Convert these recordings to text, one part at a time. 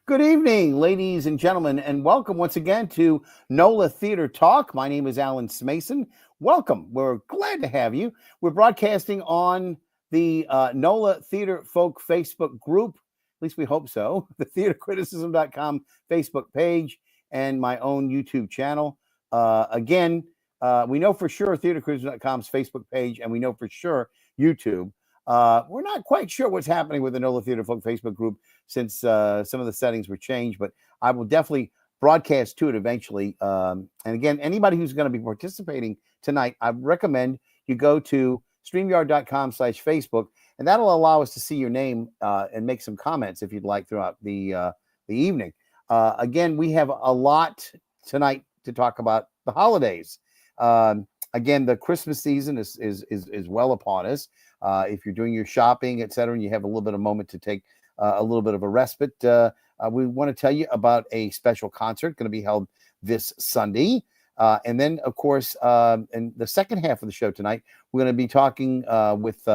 Good evening, ladies and gentlemen, and welcome once again to NOLA Theater Talk. My name is Alan Smason. Welcome. We're glad to have you. We're broadcasting on the NOLA Theater Folk Facebook group. At least we hope so. The theatercriticism.com Facebook page and my own YouTube channel. Again, we know for sure theatercriticism.com's Facebook page, and we know for sure YouTube. We're not quite sure what's happening with the NOLA Theater Folk Facebook group since some of the settings were changed, but I will definitely broadcast to it eventually. And again, anybody who's going to be participating tonight, I recommend you go to StreamYard.com/Facebook, and that'll allow us to see your name and make some comments if you'd like throughout the evening. Again, we have a lot tonight to talk about the holidays. Again, the Christmas season is well upon us. If you're doing your shopping, et cetera, and you have a little bit of moment to take a little bit of a respite, we want to tell you about a special concert going to be held this Sunday. And then, of course, in the second half of the show tonight, we're going to be talking with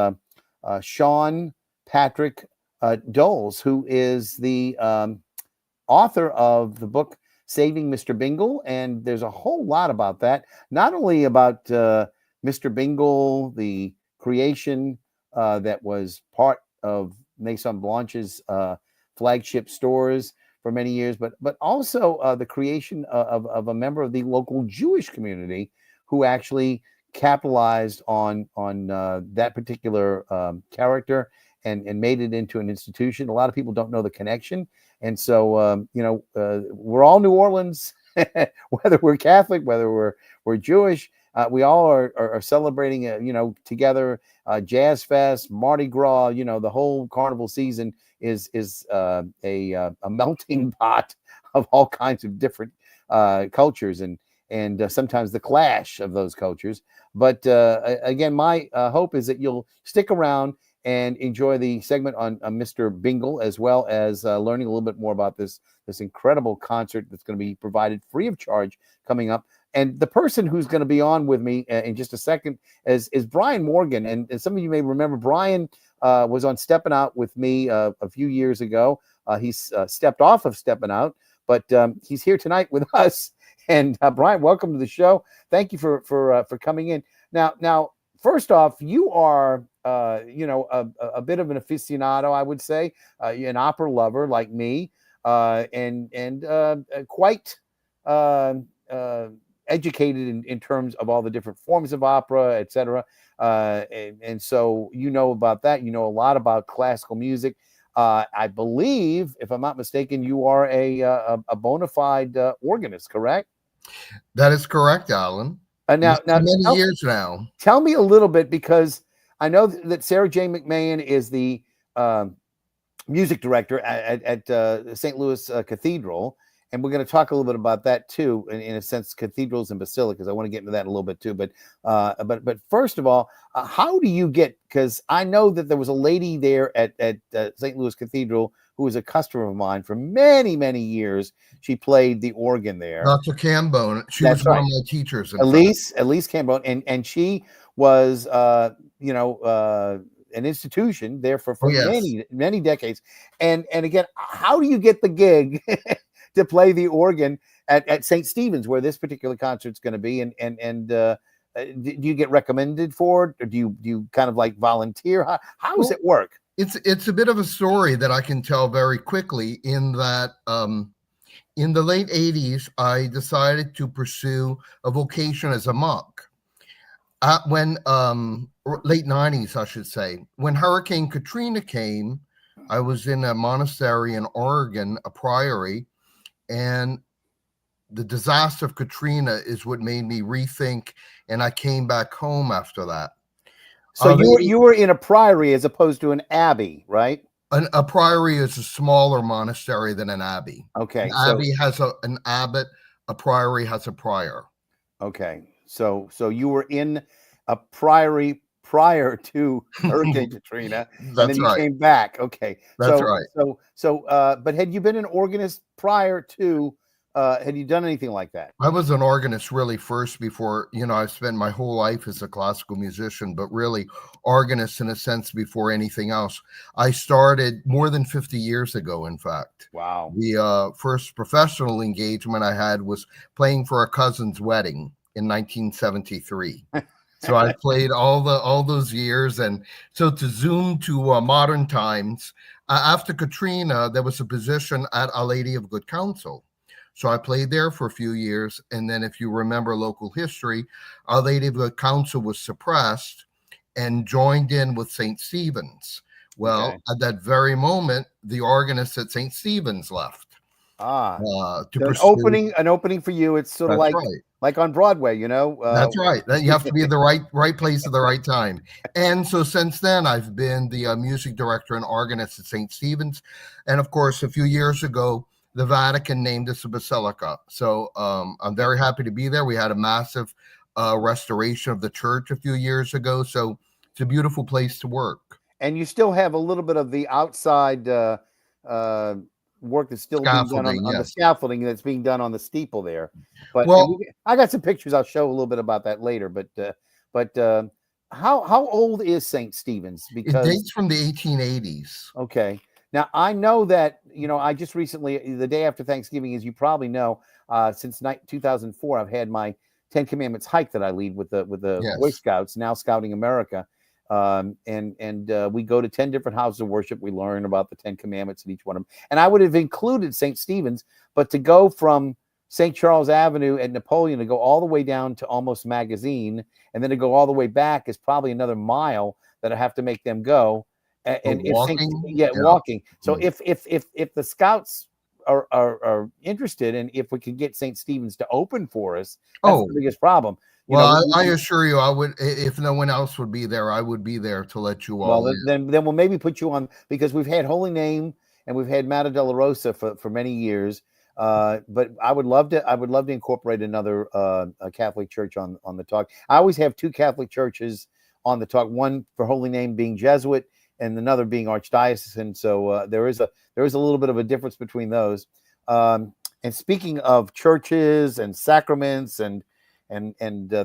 Sean Patrick Doles, who is the author of the book Saving Mister Bingle. And there's a whole lot about that, not only about Mister Bingle, the creation that was part of Maison Blanche's flagship stores for many years, but also the creation of a member of the local Jewish community who actually capitalized on that particular character and made it into an institution. A lot of people don't know the connection, and so we're all New Orleans, whether we're Catholic, whether we're Jewish. We all are celebrating, together. Jazz Fest, Mardi Gras, the whole carnival season is a melting pot of all kinds of different cultures and sometimes the clash of those cultures. But again, my hope is that you'll stick around and enjoy the segment on Mister Bingle, as well as learning a little bit more about this incredible concert that's going to be provided free of charge coming up. And the person who's going to be on with me in just a second is Brian Morgan. And some of you may remember Brian was on Steppin' Out with me a few years ago. He's stepped off of Steppin' Out, but he's here tonight with us. And Brian, welcome to the show. Thank you for coming in. Now, first off, you are a bit of an aficionado, I would say, an opera lover like me, and quite educated in terms of all the different forms of opera, et cetera. And so you know about that. You know a lot about classical music. I believe, if I'm not mistaken, you are a bona fide organist, correct? That is correct, Alan. Now, many years now. Tell me a little bit, because I know that Sarah J. McMahon is the music director at St. Louis Cathedral. And we're going to talk a little bit about that too, in a sense, cathedrals and basilicas. I want to get into that in a little bit too. But first of all, how do you get? Because I know that there was a lady there at St. Louis Cathedral who was a customer of mine for many, many years. She played the organ there. Dr. Cambone. She was one of my teachers. Elise Cambone, and she was an institution there for many decades. And again, how do you get the gig to play the organ at St. Stephen's, where this particular concert's going to be? And do you get recommended for it, or do you kind of like volunteer? How does it work? It's a bit of a story that I can tell very quickly, in that in the late 80s, I decided to pursue a vocation as a monk. When late 90s, I should say, when Hurricane Katrina came, I was in a monastery in Oregon, a priory, and the disaster of Katrina is what made me rethink, and I came back home after that. So you were in a priory as opposed to an abbey, right? A priory is a smaller monastery than an abbey. Okay. An abbey has an abbot. A priory has a prior. Okay. So you were in a priory prior to Hurricane Katrina, and then you came back. Okay. That's right. So, but had you been an organist prior to had you done anything like that? I was an organist really first before, I spent my whole life as a classical musician, but really organist in a sense before anything else. I started more than 50 years ago, in fact. Wow. The first professional engagement I had was playing for a cousin's wedding in 1973. So I played all those years. And so to zoom to modern times, after Katrina, there was a position at Our Lady of Good Counsel. So I played there for a few years. And then if you remember local history, Our Lady of Good Counsel was suppressed and joined in with St. Stephen's. Well, Okay. at that very moment, the organist at St. Stephen's left. To So pursue. an opening for you. It's sort of That's right. like on Broadway, That's right. You have to be at the right place at the right time. And so since then, I've been the music director and organist at St. Stephen's. And of course, a few years ago, the Vatican named us a basilica. So I'm very happy to be there. We had a massive restoration of the church a few years ago. So it's a beautiful place to work. And you still have a little bit of the outside work that's still being done on the scaffolding that's being done on the steeple there. But I got some pictures. I'll show a little bit about that later. But how old is St. Stephen's? Because it dates from the 1880s. Okay. Now I know that I just recently, the day after Thanksgiving, as you probably know, since 2004, I've had my 10 Commandments hike that I lead with the Boy Scouts, now Scouting America. And we go to 10 different houses of worship. We learn about the 10 Commandments in each one of them. And I would have included St. Stephen's, but to go from St. Charles Avenue at Napoleon to go all the way down to almost Magazine, and then to go all the way back is probably another mile that I have to make them go. And walking. So if the Scouts are interested, and if we could get St. Stephen's to open for us, that's the biggest problem. I assure you, I would, if no one else would be there, I would be there to let you all in. Then we'll maybe put you on, because we've had Holy Name and we've had Mater Della Rosa for many years. But I would love to incorporate another Catholic church on the talk. I always have two Catholic churches on the talk, one for Holy Name being Jesuit and another being Archdiocesan. So there is a little bit of a difference between those. And speaking of churches and sacraments and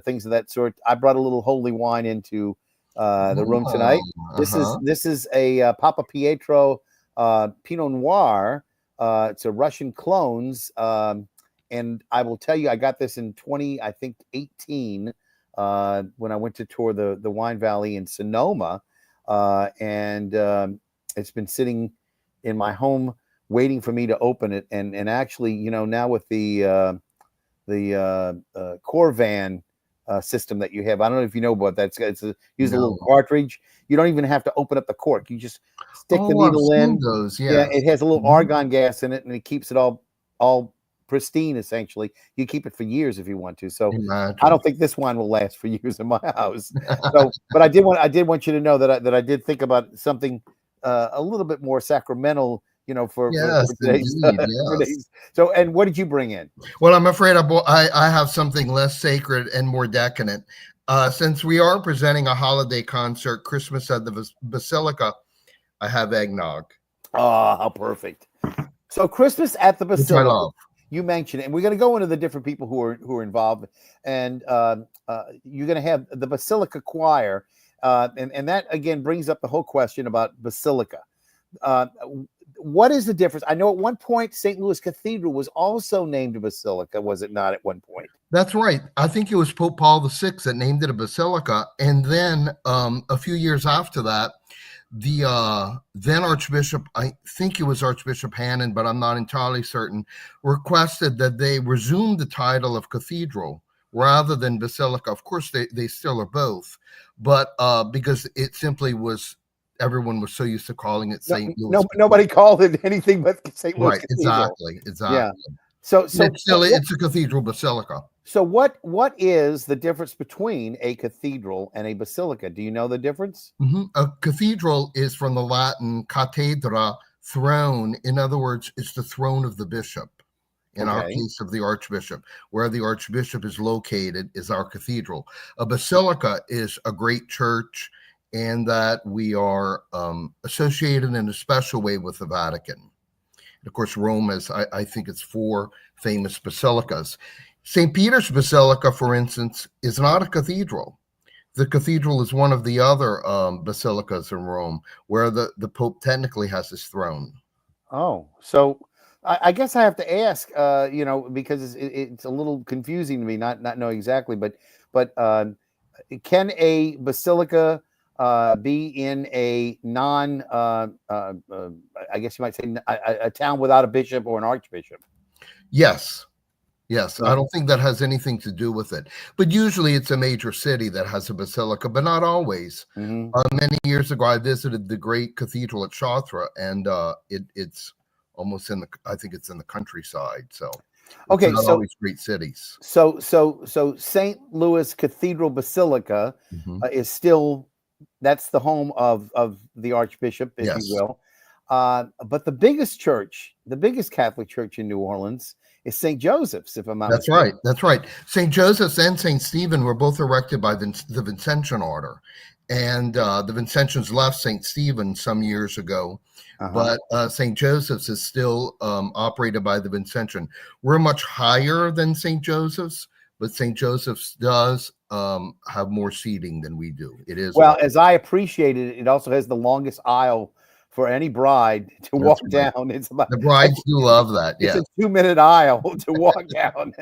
things of that sort, I brought a little holy wine into the room tonight. This is a Papa Pietro Pinot Noir. It's a Russian clones, and I will tell you, I got this in 2018 when I went to tour the Wine Valley in Sonoma, and it's been sitting in my home waiting for me to open it. And actually, now with the Corvan system that you have, I don't know if you know about that. Use a little cartridge. You don't even have to open up the cork. You just stick the needle in. It has a little argon gas in it, and it keeps it all pristine. Essentially, you keep it for years if you want to. So I don't think this wine will last for years in my house. But I did want you to know that I did think about something a little bit more sacramental. For today's. So, and what did you bring in? Well, I'm afraid I have something less sacred and more decadent. Since we are presenting a holiday concert, Christmas at the Basilica, I have eggnog. Oh, how perfect! So, Christmas at the Basilica. Which I love. You mentioned it, and we're going to go into the different people who are involved, and you're going to have the Basilica Choir, and that again brings up the whole question about Basilica. What is the difference? I know at one point St. Louis Cathedral was also named a basilica, was it not? At one point, that's right. I think it was Pope Paul VI that named it a basilica, and then a few years after that, the then Archbishop, I think it was Archbishop Hannon, but I'm not entirely certain, requested that they resume the title of cathedral rather than basilica. Of course, they still are both, but because it simply was. Everyone was so used to calling it St. Louis. Nobody called it anything but St. Louis. Right, exactly. Yeah. So it's a cathedral basilica. So what is the difference between a cathedral and a basilica? Do you know the difference? Mm-hmm. A cathedral is from the Latin cathedra, throne. In other words, it's the throne of the bishop. In our case of the archbishop, where the archbishop is located is our cathedral. A basilica is a great church, and that we are associated in a special way with the Vatican. Of course, Rome has, I think it's 4 famous basilicas. St. Peter's Basilica, for instance, is not a cathedral. The cathedral is one of the other basilicas in Rome, where the Pope technically has his throne. Oh, so I guess I have to ask, because it's a little confusing to me, not knowing exactly, but can a basilica be in a I guess you might say, a town without a bishop or an archbishop? Yes. Yes, I Okay. don't think that has anything to do with it. But usually it's a major city that has a basilica, but not always. Mm-hmm. Many years ago, I visited the great cathedral at Chartres, and it's almost I think it's in the countryside. So it's Okay, not always great cities. so St. Louis Cathedral Basilica Hmm. is still, that's the home of the Archbishop, if you Yes, will. But the biggest church, the biggest Catholic church in New Orleans is St. Joseph's, if I'm not that's mistaken. right. That's right. St. Joseph's and St. Stephen were both erected by the Vincentian order. And the Vincentians left St. Stephen some years ago, Uh-huh. but St. Joseph's is still operated by the Vincentian. We're much higher than St. Joseph's, but St. Joseph's does have more seating than we do. It is Well, large. as I appreciate it, it also has the longest aisle for any bride to That's walk right. down. It's about The brides do love that. it's Yes. a 2-minute aisle to walk down.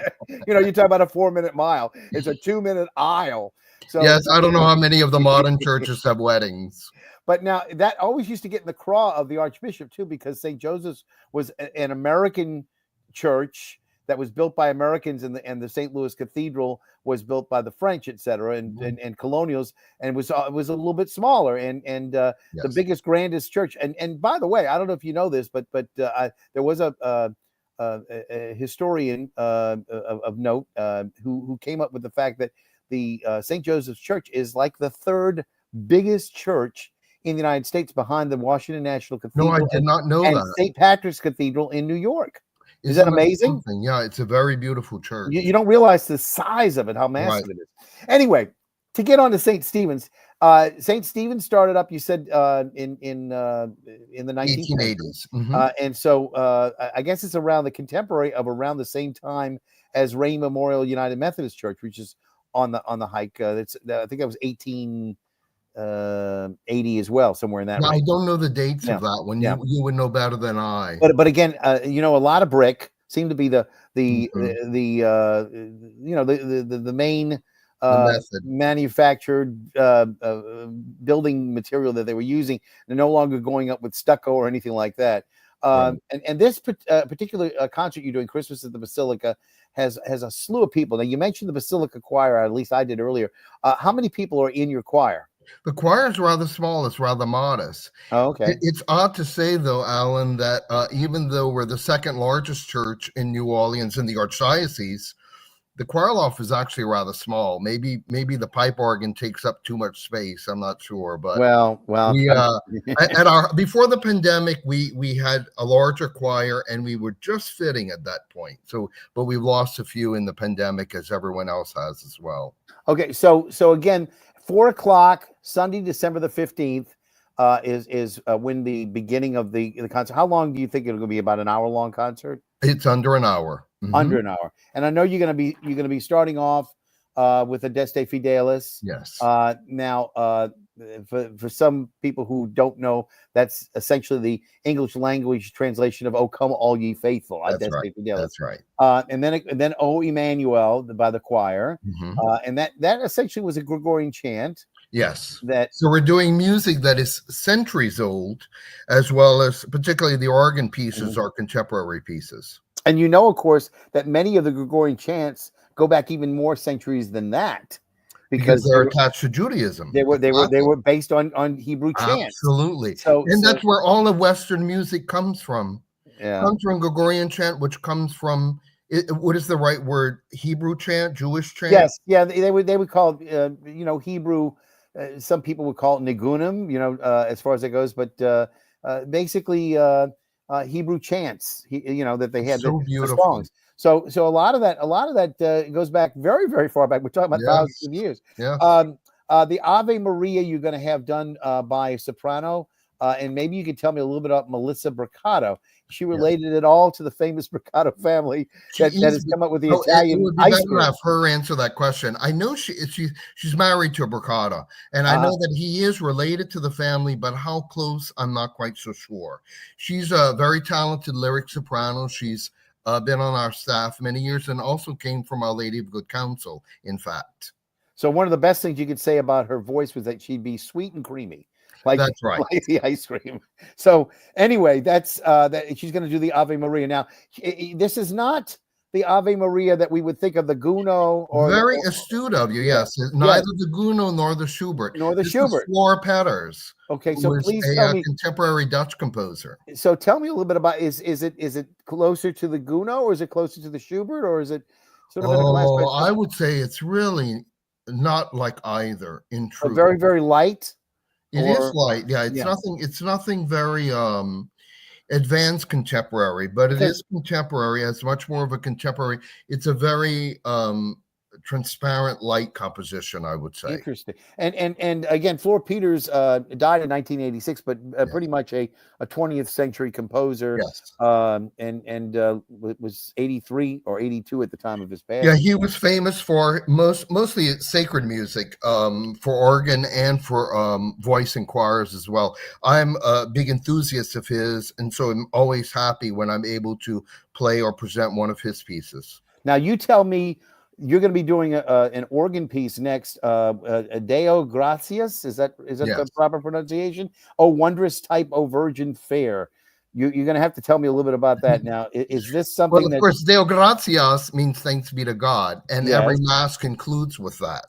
You talk about a 4-minute mile. It's a 2-minute aisle. So Yes. I don't know how many of the modern churches have weddings. but now that always used to get in the craw of the Archbishop too, because St. Joseph's was an American church that was built by Americans, and the St. Louis Cathedral was built by the French, etc., and colonials, and was a little bit smaller, and the Yes. biggest, grandest church. And by the way, I don't know if you know this, but there was a historian of note who came up with the fact that the St. Joseph's Church is like the 3rd biggest church in the United States, behind the Washington National No, I Cathedral did not know and that. St. Patrick's Cathedral in New York. Is that Isn't that amazing? something? Yeah, it's a very beautiful church. You don't realize the size of it, how Right. massive it is. Anyway, to get on to St. Stephen's, St. Stephen's started up, you said, in the 19th century. 1880s. Hmm. And so I guess it's around around the same time as Ray Memorial United Methodist Church, which is on the hike. I think that was 1880 as well, somewhere in that Yeah, I range. don't know the dates Yeah, of that one. yeah. You would know better than I. But again, a lot of brick seemed to be the Mhm. main The method. manufactured building material that they were using. They're no longer going up with stucco or anything like that. Right. And this particular concert you're doing, Christmas at the Basilica, has a slew of people. Now, you mentioned the Basilica choir, or at least I did earlier. How many people are in your choir? The choir is rather small. It's rather modest. Oh, okay. It's odd to say, though, Alan, that even though we're the 2nd largest church in New Orleans in the Archdiocese, the choir loft is actually rather small. Maybe the pipe organ takes up too much space. I'm not sure, but Well, we at our before the pandemic, we had a larger choir, and we were just fitting at that point. So, but we've lost a few in the pandemic, as everyone else has as well. Okay, so again, 4 o'clock Sunday, December the 15th, is when the beginning of the concert. How long do you think it'll be? About an hour long concert? It's under an hour. Under an hour. And I know you're gonna be starting off with a Deste Fidelis. Yes, Now, for some people who don't know, that's essentially the English language translation of "O come, all ye faithful." that's Deste right. Fidelis. That's right. And then "O Emmanuel" by the choir, Mhm. and that essentially was a Gregorian chant. Yes. That So we're doing music that is centuries old, as well as particularly the organ pieces are contemporary pieces. And of course, that many of the Gregorian chants go back even more centuries than that, Because because they're attached to Judaism. they Exactly. were based on Hebrew chants. Absolutely. So And that's where all of Western music comes from. yeah. Comes from Gregorian chant, which comes from what is the right word? Hebrew chant, Jewish chant? Yes, yeah, they would call Hebrew. Some people would call it nigunim, as far as it goes, but basically Hebrew chants. That they had So the beautiful. songs. So a lot of that goes back very, very far back. We're talking about thousands Yes. of years. Yeah. The Ave Maria you're going to have done by a soprano, and maybe you could tell me a little bit about Melissa Braccato. she related it all to the famous Mercato family that has come up with the It Italian would be ice better to cream. have her answer that question. I know she's married to a Mercato, and I know that he is related to the family, but how close, I'm not quite so sure. She's a very talented lyric soprano. She's been on our staff many years and also came from Our Lady of Good Counsel, in fact. So one of the best things you could say about her voice was that she'd be sweet and creamy. That's right. Like the ice cream. So anyway, that's that she's going to do the Ave Maria. Now, this is not the Ave Maria that we would think of the Gounod or very astute of you. Yes, neither the Gounod nor the Schubert. Nor the this Schubert. Is Flora Petters. Okay, so please a tell me, contemporary Dutch composer. So tell me a little bit about is it closer to the Gounod or is it closer to the Schubert or is it sort of in a class? I would say it's really not like either. In truth, very, very light. It is light. Yeah, it's nothing very advanced contemporary, but it is contemporary. It's much more of a contemporary. It's a very transparent light composition, I would say. Interesting. And again, Flora Peters died in 1986, but pretty much a 20th century composer. Yes. And was 83 or 82 at the time of his passing. Yeah, he was famous for mostly sacred music, for organ and for voice and choirs as well. I'm a big enthusiast of his, and so I'm always happy when I'm able to play or present one of his pieces. Now, you tell me, you're going to be doing an organ piece next. Deo Gratias, is that the proper pronunciation? Oh, wondrous type, O Virgin fair. You're going to have to tell me a little bit about that. Now, is this something? Well, of course, Deo Gratias means thanks be to God, and every mass concludes with that.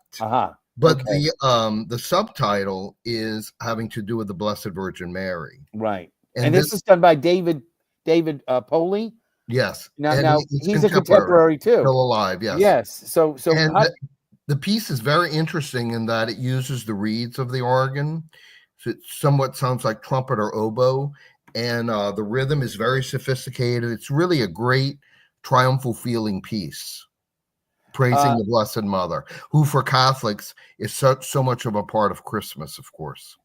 But the subtitle is having to do with the Blessed Virgin Mary. Right, and this is done by David Poley. Yes. Now he's a contemporary too. Still alive, yes. Yes. So the piece is very interesting in that it uses the reeds of the organ. So it somewhat sounds like trumpet or oboe. And the rhythm is very sophisticated. It's really a great triumphal feeling piece, praising the Blessed Mother, who for Catholics is so much of a part of Christmas, of course.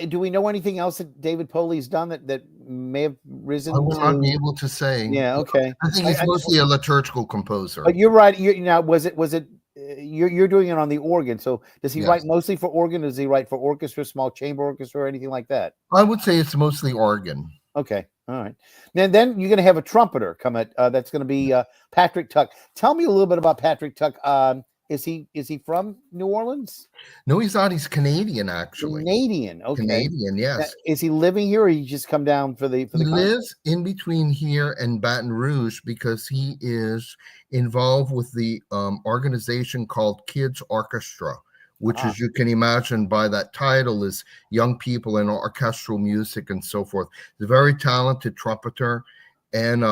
Do we know anything else that David Poley's done that may have risen? I will not be able to say. Yeah, okay. I think he's mostly a liturgical composer. But you're right. Now, was it? You're doing it on the organ. So does he write mostly for organ? Does he write for orchestra, small chamber orchestra, or anything like that? I would say it's mostly organ. Okay, all right. Then you're going to have a trumpeter come at. That's going to be Patrick Tuck. Tell me a little bit about Patrick Tuck. Is he from New Orleans? No, he's not. He's Canadian, actually. Canadian, okay. Canadian, yes. Now, is he living here, or he just come down for the? He lives in between here and Baton Rouge because he is involved with the organization called Kids Orchestra, which, as you can imagine by that title, is young people in orchestral music and so forth. He's a very talented trumpeter, and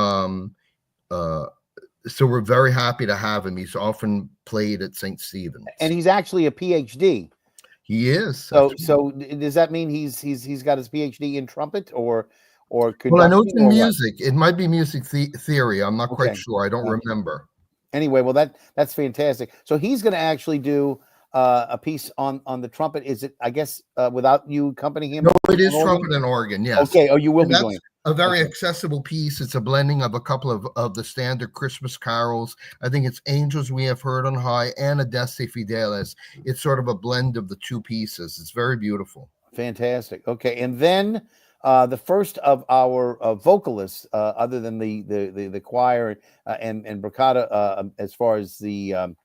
so we're very happy to have him. He's often played at St. Stephen's, and he's actually a PhD. He is. So does that mean he's got his PhD in trumpet or well, I know it's in music. It might be music theory. I'm not quite sure. I don't remember. Anyway, well that's fantastic. So he's going to actually do a piece on the trumpet. Is it? I guess without you accompanying him. No, it is trumpet and organ. Yes. Okay. Oh, you will be doing it. A very accessible piece. It's a blending of a couple of the standard Christmas carols. I think it's Angels We Have Heard on High and Adeste Fideles. It's sort of a blend of the two pieces. It's very beautiful. Fantastic. Okay, and then the first of our vocalists, other than the choir and Bracata, as far as the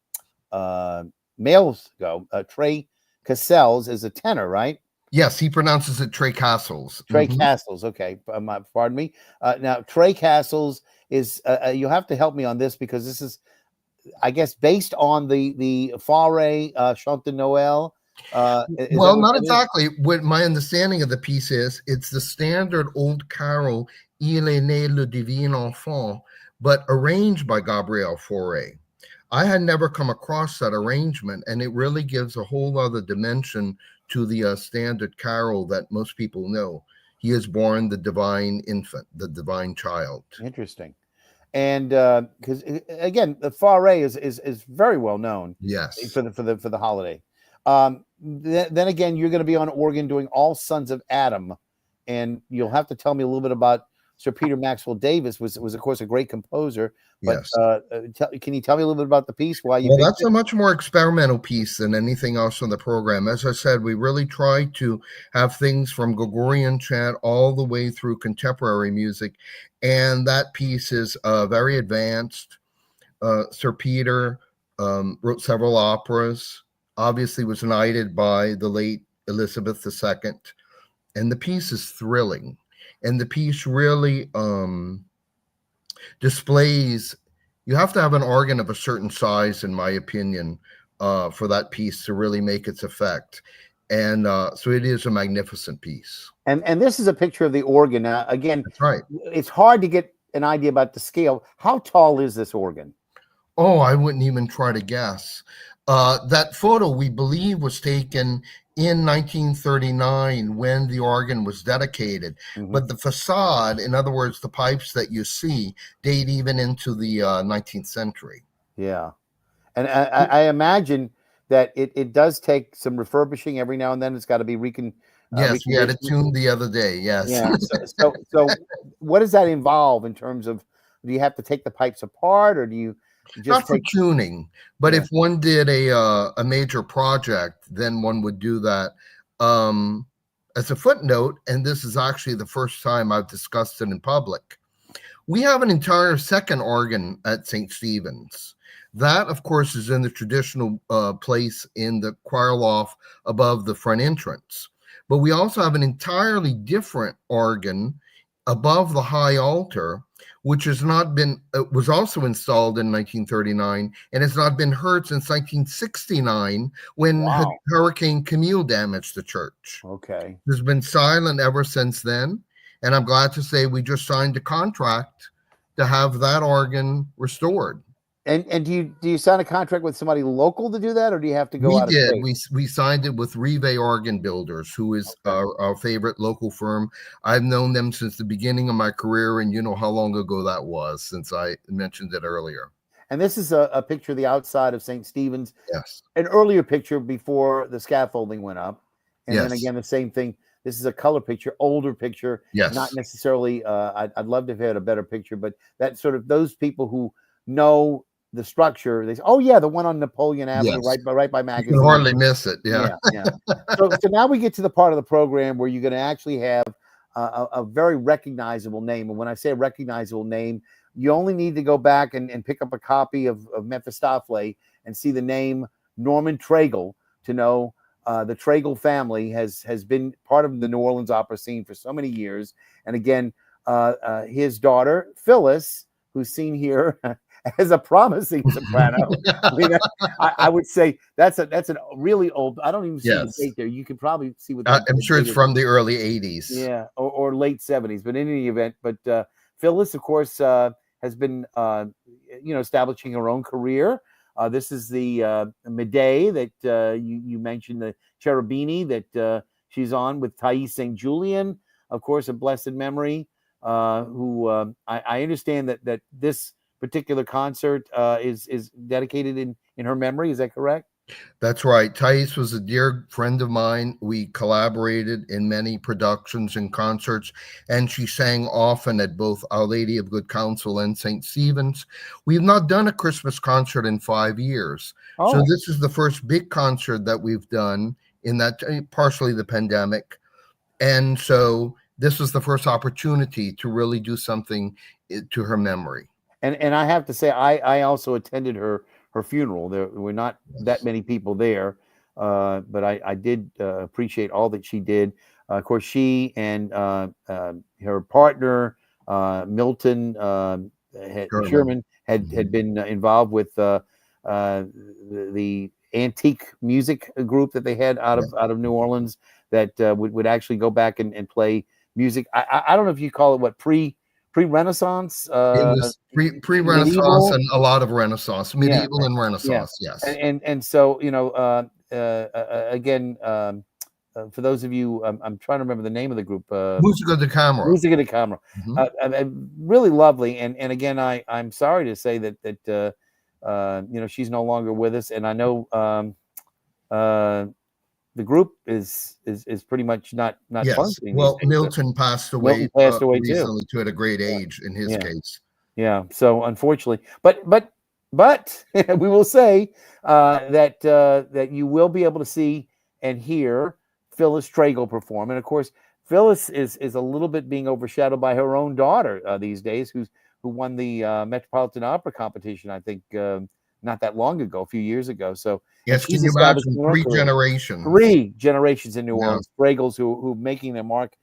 males go, Trey Cassels is a tenor, right? Yes, he pronounces it Trey Castles. Trey Castles, okay. Pardon me. Now, Trey Castles is, you'll have to help me on this because this is, I guess, based on the Fauré Chant de Noël. Well, not exactly. What my understanding of the piece is, it's the standard old carol, Il est né le divin enfant, but arranged by Gabriel Fauré. I had never come across that arrangement, and it really gives a whole other dimension to the standard carol that most people know. He is born the divine infant, the divine child. Interesting. And because again, the Fauré is very well known. Yes. For the holiday. Then again, you're going to be on organ doing All Sons of Adam, and you'll have to tell me a little bit about Sir Peter Maxwell Davis was of course a great composer. But Yes. Can you tell me a little bit about the piece? Why you Well, picked that's it? a much more experimental piece than anything else on the program. As I said, we really try to have things from Gregorian chant all the way through contemporary music, and that piece is very advanced. Sir Peter wrote several operas, obviously was knighted by the late Elizabeth II, and the piece is thrilling. And the piece really displays, you have to have an organ of a certain size, in my opinion, for that piece to really make its effect. And so it is a magnificent piece. And this is a picture of the organ. Again, That's right. it's hard to get an idea about the scale. How tall is this organ? Oh, I wouldn't even try to guess. That photo, we believe, was taken in 1939 when the organ was dedicated. Mhm. But the facade, in other words, the pipes that you see, date even into the 19th century. Yeah. And I imagine that it does take some refurbishing every now and then. It's got to be Yes, we had it reconditioned. tuned the other day. Yes. Yeah. So what does that involve in terms of, do you have to take the pipes apart, or do you just Not for take? tuning, but Yeah. if one did a major project, then one would do that. As a footnote, and this is actually the first time I've discussed it in public, we have an entire second organ at St. Stephen's. That, of course, is in the traditional place in the choir loft above the front entrance. But we also have an entirely different organ above the high altar, which has not been, was also installed in 1939 and has not been heard since 1969 when Wow. Hurricane Camille damaged the church. Okay. It's been silent ever since then. And I'm glad to say we just signed a contract to have that organ restored. And do you sign a contract with somebody local to do that, or do you have to go We out of did. state? We signed it with Rive Organ Builders, who is Okay. our favorite local firm. I've known them since the beginning of my career, and you know how long ago that was, since I mentioned it earlier. And this is a picture of the outside of St. Stephen's, Yes. an earlier picture before the scaffolding went up. And then Yes. again, the same thing. This is a color picture, older picture, not Yes. necessarily. I'd love to have had a better picture, but that sort of, those people who know the structure, they say, "Oh yeah, the one on Napoleon Avenue, Yes. right by You can Magazine." hardly miss it. Yeah. Yeah, yeah. So now we get to the part of the program where you're going to actually have a very recognizable name. And when I say a recognizable name, you only need to go back and pick up a copy of Mephistopheles and see the name Norman Traegle to know the Traegle family has been part of the New Orleans opera scene for so many years. And again, his daughter Phyllis, who's seen here as a promising soprano. I mean, I would say that's a really old. I don't even see the Yes. date there. You can probably see what I'm sure it's from the early 80s. Yeah, or late 70s. But in any event, Phyllis, of course, has been establishing her own career. This is the Medea that you mentioned, the Cherubini that she's on with Thais St. Julian, of course, of blessed memory. Who I understand that this particular concert is dedicated in her memory. Is that correct? That's right. Thais was a dear friend of mine. We collaborated in many productions and concerts, and she sang often at both Our Lady of Good Counsel and St. Stephen's. We've not done a Christmas concert in 5 years. So Oh, this is the first big concert that we've done in that, partially the pandemic. And so this was the first opportunity to really do something to her memory. and I have to say, I also attended her funeral. There were not that many people there, but I did appreciate all that she did. Of course, she and her partner Milton Sherman had been involved with the antique music group that they had out of New Orleans that would actually go back and play music. I don't know if you call it what pre-Renaissance, It was pre-Renaissance medieval. and a lot of Renaissance, Yeah, medieval and yeah, Renaissance. Yes. and so again, for those of you, I'm trying to remember the name of the group. Musica de Camera. Music in the Camera, really lovely. And again, I'm sorry to say that she's no longer with us, and I know the group is pretty much not Yes. functioning these Well, days. Milton passed away Milton passed away too. recently too at a great Yeah. age in his Yeah. case. Yeah. So unfortunately, but we will say that you will be able to see and hear Phyllis Tragle perform, and of course, Phyllis is a little bit being overshadowed by her own daughter these days, who won the Metropolitan Opera competition, I think, not that long ago, a few years ago. So, and Yes, she's can you establishing imagine her own career. 3 generations in New Yeah. Orleans, Tragles who making their mark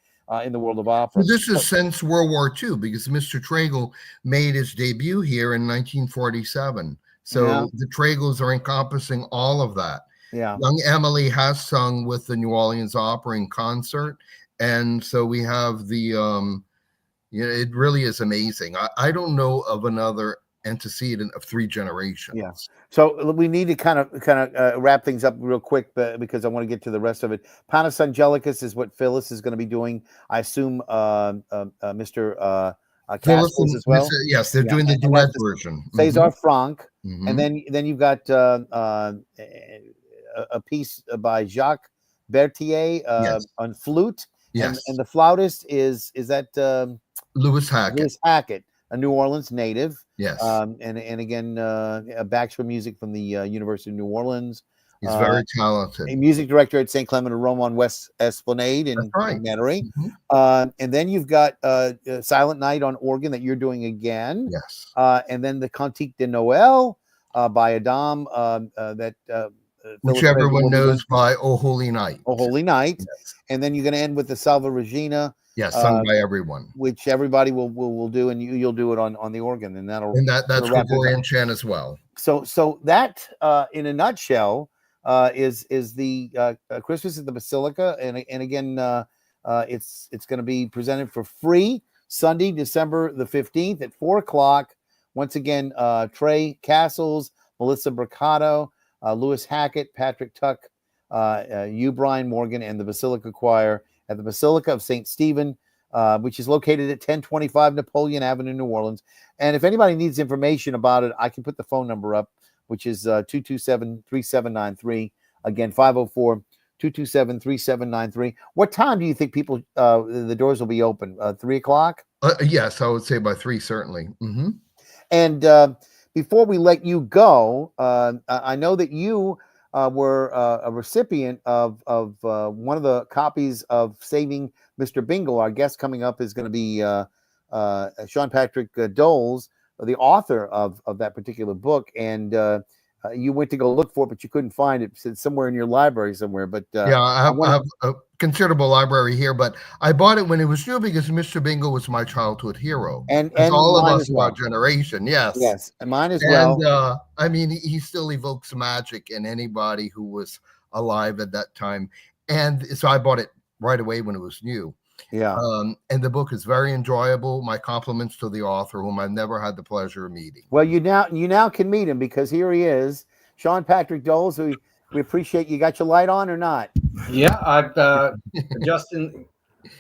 in the world of opera. Well, this is since World War II because Mr. Tragle made his debut here in 1947. So Yeah. the Tragles are encompassing all of that. Yeah. Young Emily has sung with the New Orleans Opera in concert. And so we have it really is amazing. I don't know of another antecedent of 3 generations. Yeah. So we need to kind of wrap things up real quick because I want to get to the rest of it. Panis Angelicus is what Phyllis is going to be doing. I assume Mr. Phyllis Castles and as well. yes, they're doing the and duet that's version. César Franck, Mhm. and then you've got a piece by Jacques Berthier Yes. on flute, Yes. and the flautist is that Lewis Hackett. Lewis Hackett, a New Orleans native. Yes. And again, backs for music from the University of New Orleans. He's very talented. A music director at St. Clement of Rome on West Esplanade in Metairie. And then you've got Silent Night on organ that you're doing again. Yes. And then the Cantique de Noël by Adam which everyone knows by "Oh Holy Night." Oh Holy Night. Yes. And then you're going to end with the Salve Regina. Yes, sung by everyone, which everybody will do, and you'll do it on the organ, and that's Gregorian chant as well. So that in a nutshell is the Christmas at the Basilica, and again it's going to be presented for free Sunday, December the 15th at 4:00. Once again, Trey Castles, Melissa Bricado, Lewis Hackett, Patrick Tuck, Brian Morgan, and the Basilica Choir at the Basilica of St. Stephen, which is located at 1025 Napoleon Avenue, New Orleans. And if anybody needs information about it, I can put the phone number up, which is 227-3793. Again, 504-227-3793. What time do you think people, the doors will be open? 3:00? Yes, I would say by 3, certainly. Mm-hmm. And before we let you go, I know that you were a recipient of one of the copies of Saving Mister Bingle. Our guest coming up is going to be Sean Patrick Doles, the author of that particular book. And you went to go look for it, but you couldn't find it. It's somewhere in your library somewhere. But yeah, I have a considerable library here, but I bought it when it was new because Mr. Bingle was my childhood hero. And all of us in our generation, yes, and mine as well. And I mean, he still evokes magic in anybody who was alive at that time. And so I bought it right away when it was new. Yeah. And the book is very enjoyable. My compliments to the author, whom I've never had the pleasure of meeting. Well, you now can meet him because here he is, Sean Patrick Doles. We appreciate you. Got your light on or not? Yeah, I've adjusting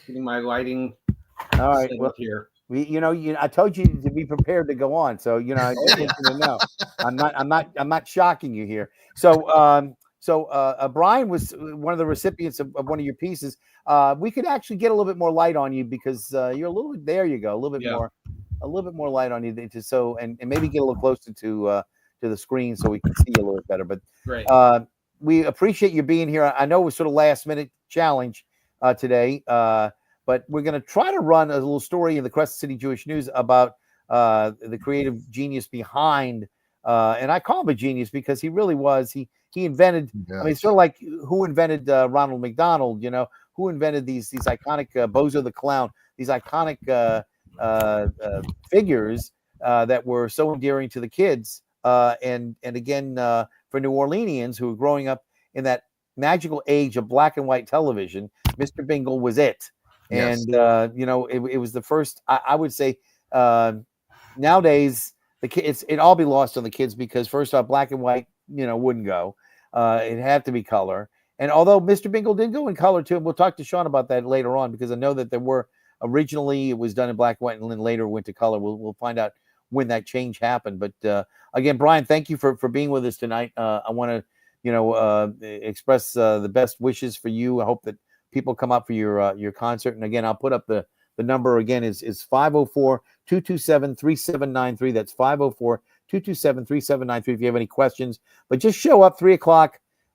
my lighting. All right, well, here. I told you to be prepared to go on. So I just want you to know, I'm not shocking you here. So Brian was one of the recipients of one of your pieces. We could actually get a little bit more light on you because you're a little bit. There you go, a little bit more light on you. So and maybe get a little closer to the screen so we can see you a little bit better. But great. We appreciate you being here. I know it was sort of last minute challenge today, but we're going to try to run a little story in the Crescent City Jewish News about the creative genius behind. And I call him a genius because he really was. He invented. Yes. I mean, it's sort of like who invented Ronald McDonald. Who invented these iconic Bozo the Clown, these iconic figures that were so endearing to the kids. And again, for New Orleanians who were growing up in that magical age of black and white television, Mister Bingle was it. Yes. And it was the first. I would say nowadays the kids, it all be lost on the kids because first off, black and white wouldn't go. It had to be color. And although Mr. Bingle did go in color too, and we'll talk to Sean about that later on because I know that there were originally it was done in black and white and then later went to color. We'll find out when that change happened. But again, Brian, thank you for being with us tonight. I want to express the best wishes for you. I hope that people come out for your concert. And again, I'll put up the number again is 504-227-3793. That's 504-227-3793 if you have any questions. But just show up 3:00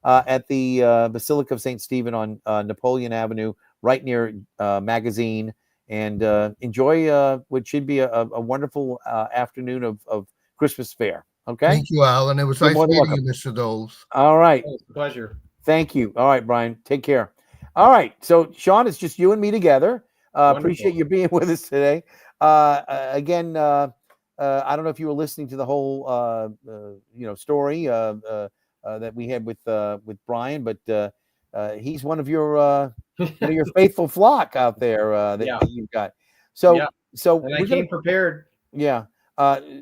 at the Basilica of St. Stephen on Napoleon Avenue, right near Magazine, and enjoy what should be a wonderful afternoon of Christmas fair. Okay. Thank you, Alan. It was You're nice more than meeting welcome. you, Mr. Doles. All right. It's a pleasure. Thank you. All right, Brian. Take care. All right. So, Sean, it's just you and me together. Appreciate you being with us today. Again, I don't know if you were listening to the whole, story that we had with Brian, but he's one of your faithful flock out there that you've got. So, and I came prepared. Yeah.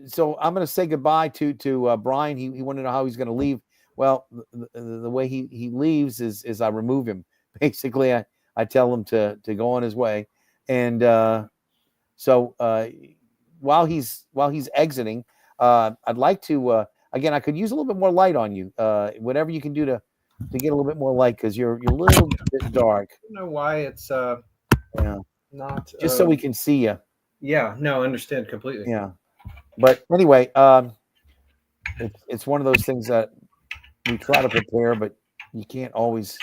So I'm going to say goodbye to Brian. He wanted to know how he's going to leave. Well, the way he leaves is I remove him. Basically, I tell him to go on his way. And so while he's exiting, I'd like to again, I could use a little bit more light on you. Whatever you can do to get a little bit more light, because you're a little bit dark. I don't know why it's not just so we can see you. Yeah, no, I understand completely. Yeah. But anyway, it's one of those things that we try to prepare, but you can't always.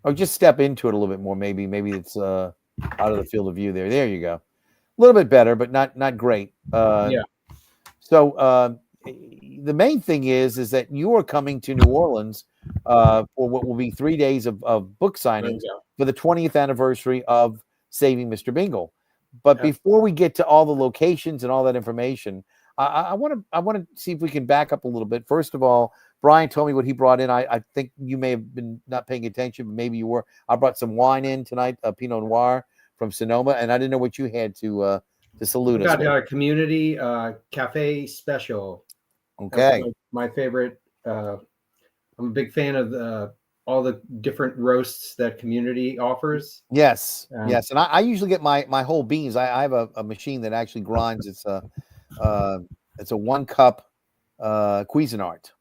Or just step into it a little bit more. Maybe it's out of the field of view there. There you go. A little bit better, but not great. So the main thing is that you are coming to New Orleans for what will be 3 days of book signings for the 20th anniversary of Saving Mr. Bingle. But before we get to all the locations and all that information, I want to see if we can back up a little bit. First of all, Brian told me what he brought in. I think you may have been not paying attention, but maybe you were. I brought some wine in tonight, Pinot Noir from Sonoma, and I didn't know what you had to salute us. Got a community cafe special. Okay, my favorite. I'm a big fan of all the different roasts that community offers. Yes. And I usually get my whole beans. I have a machine that actually grinds. It's a 1 cup Cuisinart.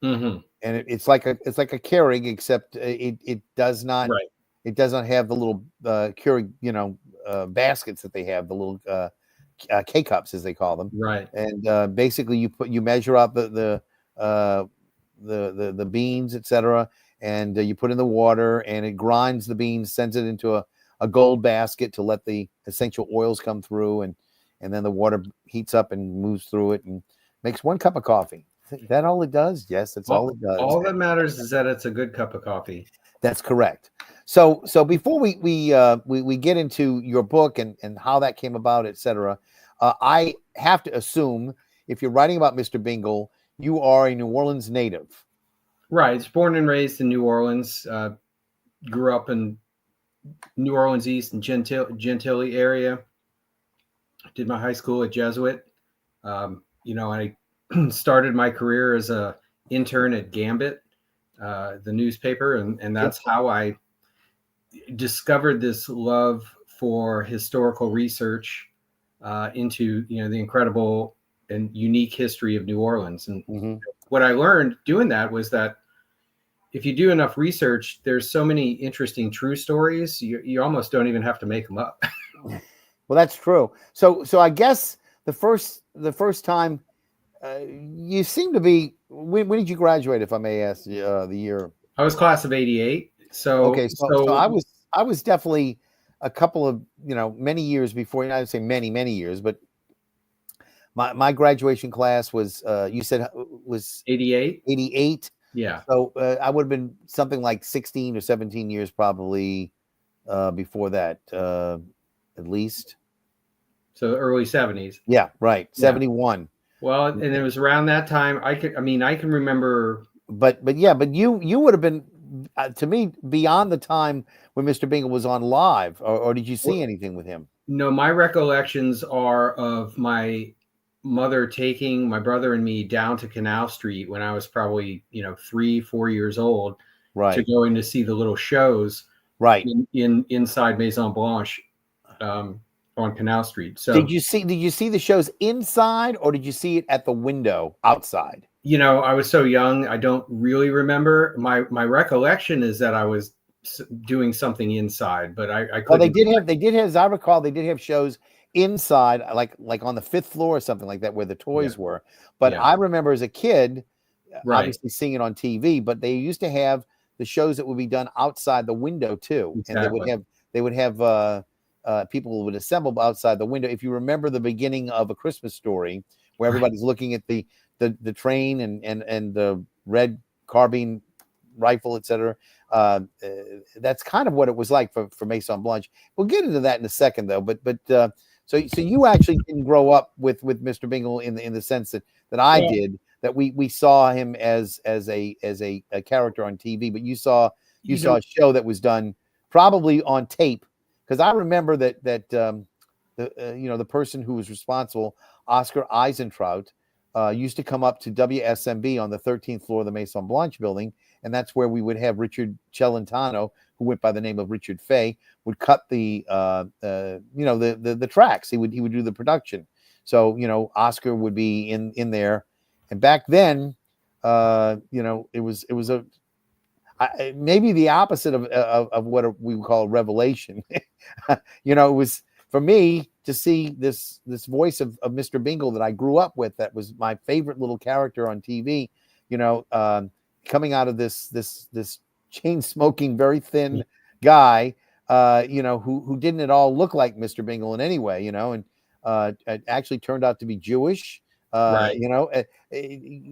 Mm-hmm. And it's like a Keurig, except it does not it doesn't have the little Keurig baskets that they have, the little K cups as they call them. Right. And basically you measure out the beans, etc., and you put in the water, and it grinds the beans, sends it into a gold basket to let the essential oils come through, and then the water heats up and moves through it and makes 1 cup of coffee. Is that all it does? Yes, that's all it does. All that matters is that it's a good cup of coffee. That's correct. So before we get into your book and how that came about, etc., I have to assume if you're writing about Mr. Bingle, you are a New Orleans native. Right. It's born and raised in New Orleans. Grew up in New Orleans East and Gentilly area. Did my high school at Jesuit. I started my career as a intern at Gambit, the newspaper, and that's how I discovered this love for historical research into the incredible and unique history of New Orleans. And what I learned doing that was that if you do enough research, there's so many interesting true stories, you almost don't even have to make them up. Well, that's true. So I guess the first time you seem to be. When did you graduate, if I may ask the year? I was class of '88. So okay, so I was definitely a couple of many years before. I would say many years, but my graduation class was you said was 88. 88. Yeah. So I would have been something like 16 or 17 years probably before that, at least. So the early 70s. Yeah, right. 71. Well, and it was around that time. I can remember. But you would have been to me beyond the time when Mr. Bingle was on live, or did you see anything with him? No, my recollections are of my mother taking my brother and me down to Canal Street when I was probably 3-4 years old, right, to going to see the little shows, right, in inside Maison Blanche, on Canal Street. So did you see the shows inside, or did you see it at the window outside? I was so young, I don't really remember. My recollection is that I was doing something inside, but I Well, couldn't. they did have, as I recall, they did have shows inside, like on the fifth floor or something like that, where the toys were. But Yeah. I remember as a kid, Right. obviously seeing it on TV, but they used to have the shows that would be done outside the window too, and they would have people would assemble outside the window. If you remember the beginning of A Christmas Story, where everybody's looking at the train and the red carbine rifle, etc. That's kind of what it was like for Maison Blanche. We'll get into that in a second, though. But so you actually didn't grow up with Mr. Bingle in the sense that I did. That we saw him as a character on TV, but you saw a show that was done probably on tape, because I remember that the person who was responsible, Oscar Eisentraut, used to come up to WSMB on the 13th floor of the Maison Blanche building, and that's where we would have Richard Celentano, who went by the name of Richard Fay, would cut the tracks. He would do the production. So Oscar would be in there, and back then, it was maybe the opposite of what we would call a revelation. It was for me to see this voice of Mr. Bingle that I grew up with, that was my favorite little character on TV, coming out of this chain smoking, very thin guy, who didn't at all look like Mr. Bingle in any way, and it actually turned out to be Jewish, it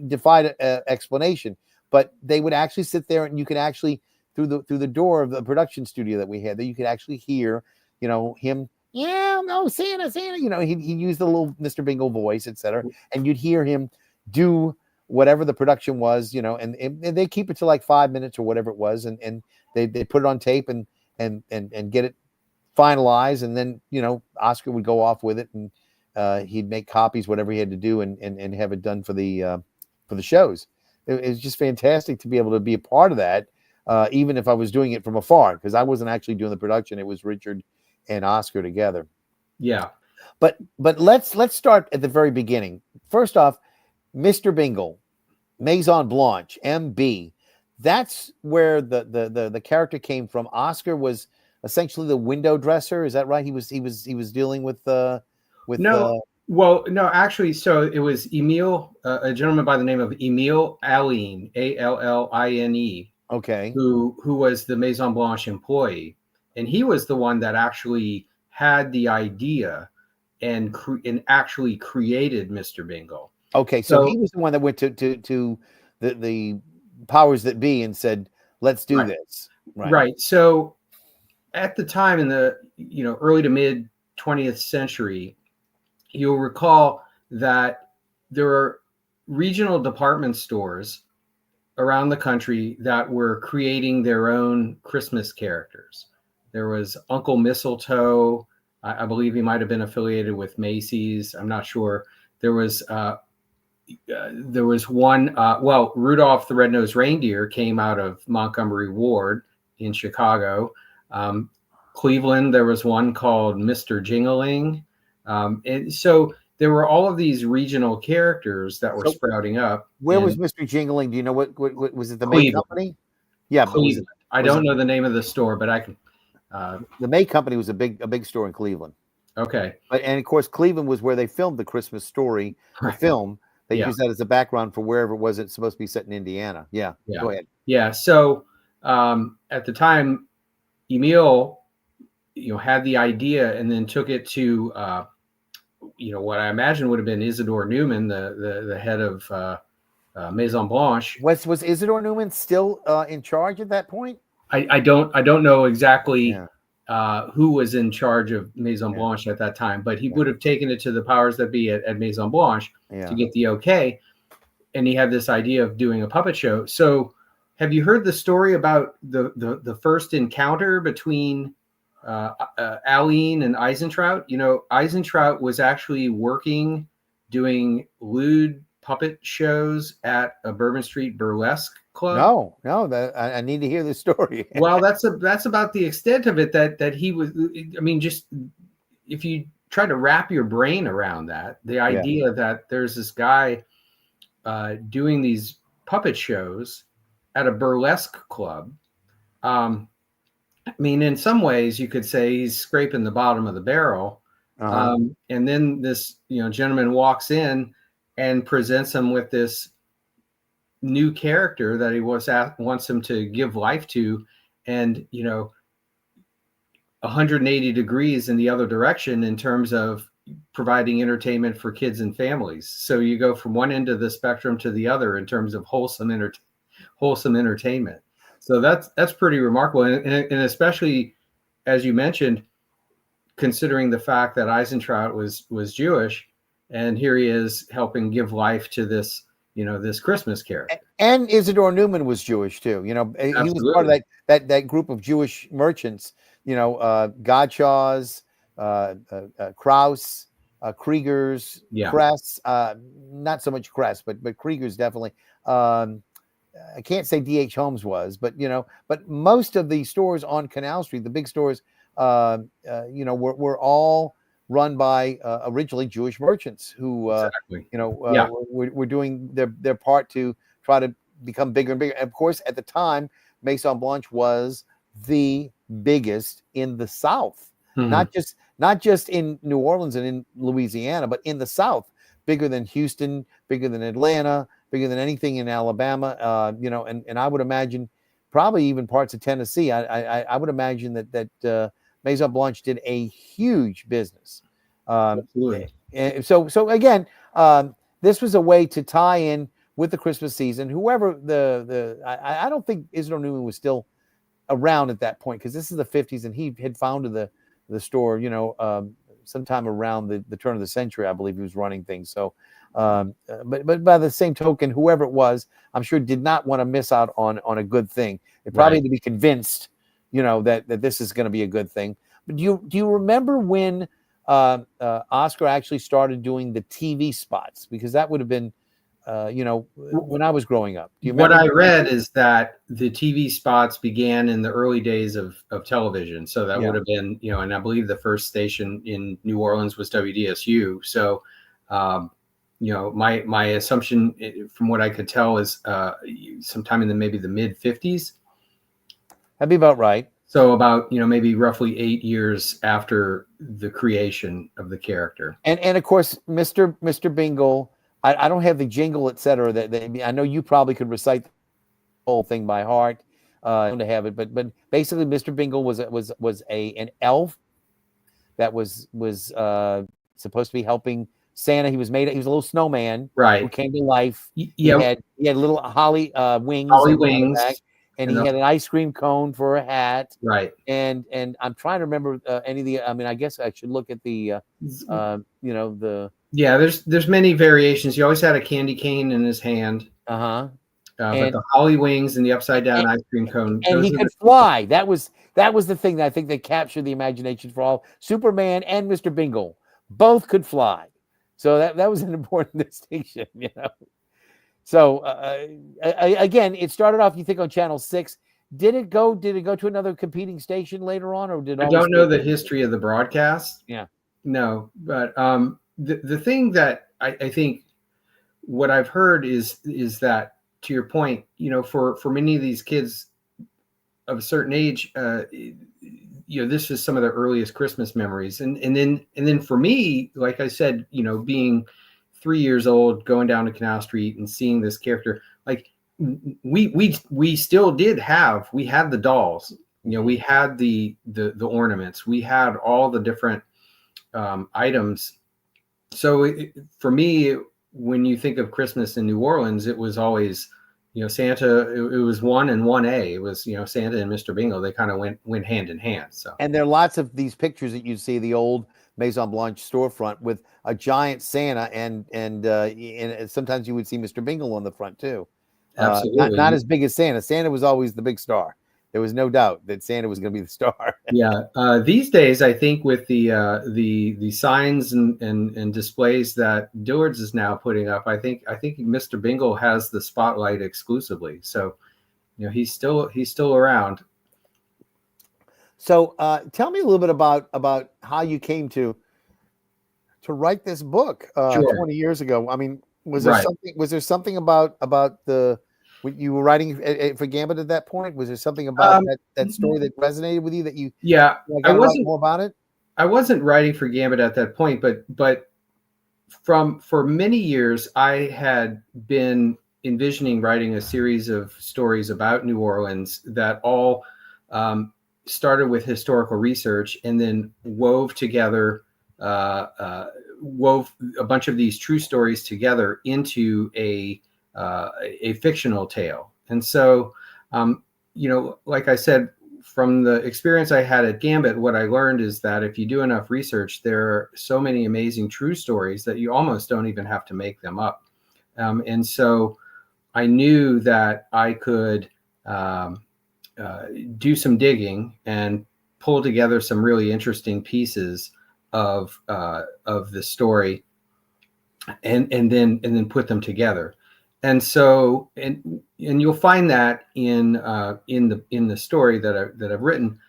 defied explanation. But they would actually sit there, and you could actually, through the door of the production studio that we had, that you could actually hear, him. Yeah, no, Santa. He used the little Mr. Bingle voice, etc. And you'd hear him do whatever the production was, and they keep it to like 5 minutes or whatever it was, and they put it on tape and get it finalized, and then Oscar would go off with it, and he'd make copies, whatever he had to do, and have it done for the shows. It was just fantastic to be able to be a part of that, even if I was doing it from afar, because I wasn't actually doing the production. It was Richard and Oscar together. Yeah. But let's start at the very beginning. First off, Mr. Bingle, Maison Blanche, MB. That's where the character came from. Oscar was essentially the window dresser. Is that right? He was dealing with no. Well, no, actually, so it was Emile, a gentleman by the name of Emile Alline, Alline. Okay. Who was the Maison Blanche employee, and he was the one that actually had the idea and actually created Mr. Bingle. Okay, so he was the one that went to the powers that be and said, "Let's do this." Right. So at the time in the early to mid 20th century, you'll recall that there were regional department stores around the country that were creating their own Christmas characters. There was Uncle Mistletoe. I believe he might have been affiliated with Macy's. I'm not sure. There was one. Rudolph the Red-Nosed Reindeer came out of Montgomery Ward in Chicago. Cleveland, there was one called Mister Jingling. And so there were all of these regional characters that were sprouting up. Where was Mr. Jingling? Do you know what was it? The May Cleveland. Company? Yeah, Cleveland. I don't know the name of the store, but I can. The May Company was a big store in Cleveland. Okay. And of course, Cleveland was where they filmed The Christmas Story, the film. They used that as a background for wherever it was. It's supposed to be set in Indiana. Yeah. Go ahead. Yeah. So at the time, Emile, had the idea and then took it to, what I imagine would have been Isidore Newman, the head of Maison Blanche. Was Isidore Newman still in charge at that point? I don't know exactly who was in charge of Maison Blanche at that time, but he would have taken it to the powers that be at Maison Blanche to get the okay. And he had this idea of doing a puppet show. So have you heard the story about the first encounter between Alline and Eisentraut? Eisentraut was actually working doing lewd puppet shows at a Bourbon Street burlesque club. No, I need to hear the story. Well, that's about the extent of it. That he was. I mean, just if you try to wrap your brain around that, the idea that there's this guy doing these puppet shows at a burlesque club. I mean, in some ways, you could say he's scraping the bottom of the barrel. And then this, gentleman walks in and presents him with this new character that he wants him to give life to, and 180 degrees in the other direction in terms of providing entertainment for kids and families. So you go from one end of the spectrum to the other in terms of wholesome entertainment. So that's pretty remarkable, and especially, as you mentioned, considering the fact that Eisentraut was Jewish, and here he is helping give life to this this Christmas character. And Isidore Newman was Jewish too. He was part of that group of Jewish merchants. Godshaws, Kraus, Kriegers, Kress. Not so much Kress, but Kriegers definitely. I can't say D.H. Holmes was, but most of the stores on Canal Street, the big stores, were all run by originally Jewish merchants who, were doing their part to try to become bigger and bigger. And of course, at the time, Maison Blanche was the biggest in the South, not just in New Orleans and in Louisiana, but in the South, bigger than Houston, bigger than Atlanta, bigger than anything in Alabama, and I would imagine probably even parts of Tennessee. I would imagine that Maison Blanche did a huge business. Absolutely. And so again, this was a way to tie in with the Christmas season. Whoever I don't think Isidore Newman was still around at that point, because this is the 50s, and he had founded the store, sometime around the turn of the century, I believe he was running things. So, but by the same token, whoever it was, I'm sure did not want to miss out on a good thing. They probably had to be convinced, that this is going to be a good thing. But do you remember when Oscar actually started doing the TV spots? Because that would have been, when I was growing up. Do you remember? What I read is that the TV spots began in the early days of television. So that would have been, and I believe the first station in New Orleans was WDSU. So, my assumption from what I could tell is sometime in maybe the mid 50s. That'd be about right. So about, maybe roughly 8 years after the creation of the character. And of course, Mister Bingle, I don't have the jingle, et cetera. I know you probably could recite the whole thing by heart. To have it, but basically, Mister Bingle was an elf that was supposed to be helping Santa. He was a little snowman, right, who came to life. Yeah, he had little holly wings. And he had an ice cream cone for a hat. Right. And I'm trying to remember any of the. I mean, I guess I should look at the Yeah, there's many variations. He always had a candy cane in his hand. Uh-huh. But the holly wings and the upside down ice cream cone. And he could fly. That was the thing that I think that captured the imagination for all. Superman and Mister Bingle both could fly. So that was an important distinction, So again, it started off, you think, on Channel 6. Did it go to another competing station later on, or did I don't know the history of the broadcast. Yeah. No, but the thing that I think what I've heard is that, to your point, for many of these kids of a certain age, this is some of their earliest Christmas memories. And then for me, like I said, being 3 years old, going down to Canal Street and seeing this character, like we still had the dolls, we had the ornaments, we had all the different items. So for me, when you think of Christmas in New Orleans, it was always, Santa. It was 1 and 1A. It was, Santa and Mister Bingle. They kind of went hand in hand. So, and there are lots of these pictures that you see the old Maison Blanche storefront with a giant Santa, and sometimes you would see Mister Bingle on the front too. Absolutely. Not as big as Santa. Santa was always the big star. There was no doubt that Santa was going to be the star. Yeah. These days, I think with the signs and displays that Dillard's is now putting up, I think Mister Bingle has the spotlight exclusively. So, he's still around. So, tell me a little bit about how you came to write this book Sure. 20 years ago. I mean, Was there Right. something? Was there something about the when you were writing for Gambit at that point? Was there something about that story that resonated with you that you Yeah, got to write more about it? I wasn't writing for Gambit at that point, but for many years I had been envisioning writing a series of stories about New Orleans that all started with historical research and then wove a bunch of these true stories together into a fictional tale. And so, like I said, from the experience I had at Gambit, what I learned is that if you do enough research, there are so many amazing true stories that you almost don't even have to make them up. And so I knew that I could do some digging and pull together some really interesting pieces of the story, and then put them together. And so, and you'll find that in the story that I've written,